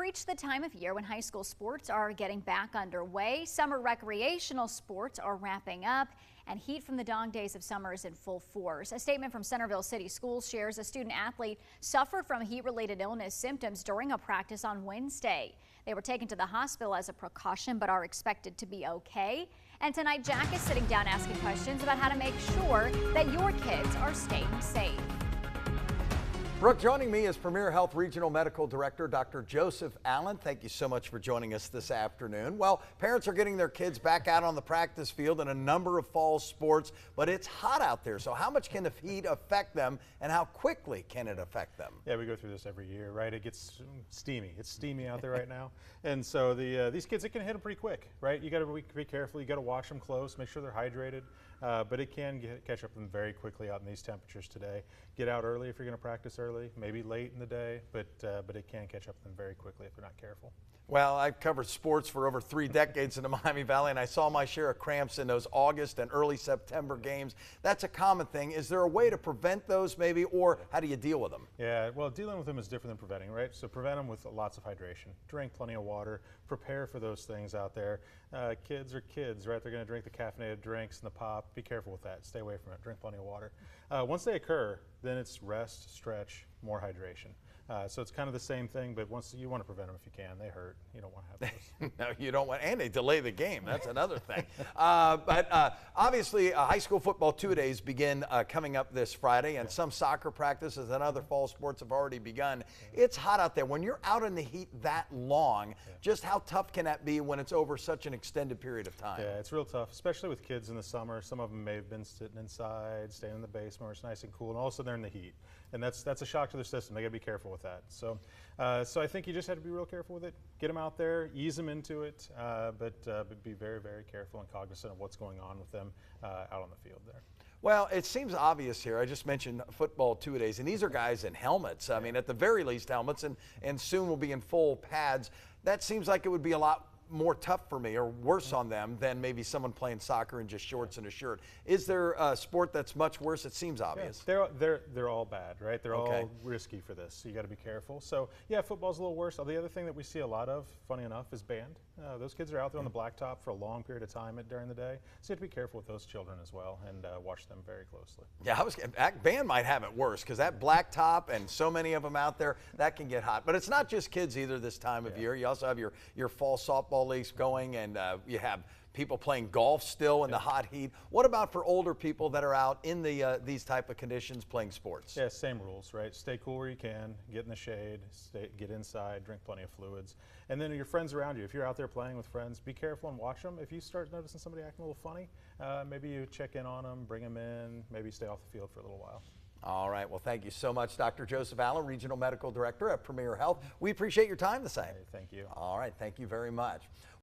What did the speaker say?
reached the time of year when high school sports are getting back underway. Summer recreational sports are wrapping up, and heat from the dog days of summer is in full force. A statement from Centerville City Schools shares a student athlete suffered from heat-related illness symptoms during a practice on Wednesday. They were taken to the hospital as a precaution, but are expected to be okay. And tonight, Jack is sitting down asking questions about how to make sure that your kids are staying safe. Brooke, joining me is Premier Health Regional Medical Director Dr. Joseph Allen. Thank you so much for joining us this afternoon. Well, parents are getting their kids back out on the practice field in a number of fall sports, but it's hot out there. So how much can the heat affect them, and how quickly can it affect them? Yeah, we go through this every year, right? It gets steamy. It's steamy out there right now. And so these kids, it can hit them pretty quick, right? You got to be careful. You got to watch them close, make sure they're hydrated. But it can catch up them very quickly out in these temperatures today. Get out early if you're going to practice early, maybe late in the day, but it can catch up them very quickly if they're not careful. Well, I've covered sports for over 3 decades in the Miami Valley, and I saw my share of cramps in those August and early September games. That's a common thing. Is there a way to prevent those maybe, or how do you deal with them? Yeah, well, dealing with them is different than preventing, right? So prevent them with lots of hydration. Drink plenty of water. Prepare for those things out there. Kids are kids, right? They're going to drink the caffeinated drinks and the pop. Be careful with that. Stay away from it. Drink plenty of water. Once they occur, then it's rest, stretch, more hydration. So it's kind of the same thing, but once you want to prevent them if you can. They hurt. You don't want to have those. No, you don't want, and they delay the game. That's another thing. Obviously, high school football 2-a-days begin coming up this Friday, and some soccer practices and other fall sports have already begun. It's hot out there. When you're out in the heat that long, just how tough can that be when it's over such an extended period of time? Yeah, it's real tough, especially with kids in the summer. Some of them may have been sitting inside, staying in the basement where it's nice and cool, and all of a sudden they're in the heat. And that's a shock to their system. They got to be careful with that. So I think you just have to be real careful with it. Get them out there, ease them into it, but be very, very careful and cognizant of what's going on with them out on the field there. Well, it seems obvious here. I just mentioned football 2-a-days, and these are guys in helmets. I mean, at the very least, helmets, and soon will be in full pads. That seems like it would be a lot more tough for me, or worse on them, than maybe someone playing soccer in just shorts and a shirt. Is there a sport that's much worse? It seems obvious. Yeah, they're all bad, right? They're all risky for this, so you got to be careful. So yeah, football's a little worse. The other thing that we see a lot of, funny enough, is band. Those kids are out there on the blacktop for a long period of time during the day, so you have to be careful with those children as well, and watch them very closely. Yeah, band might have it worse, because that blacktop and so many of them out there, that can get hot. But it's not just kids either this time of year. You also have your fall softball leagues going, and you have people playing golf still in the hot heat. What about for older people that are out in these type of conditions playing sports? Yeah, same rules, right? Stay cool where you can, get in the shade, get inside, drink plenty of fluids. And then your friends around you, if you're out there playing with friends, be careful and watch them. If you start noticing somebody acting a little funny, maybe you check in on them, bring them in, maybe stay off the field for a little while. All right. Well, thank you so much, Dr. Joseph Allen, Regional Medical Director at Premier Health. We appreciate your time this evening. Hey, thank you. All right. Thank you very much.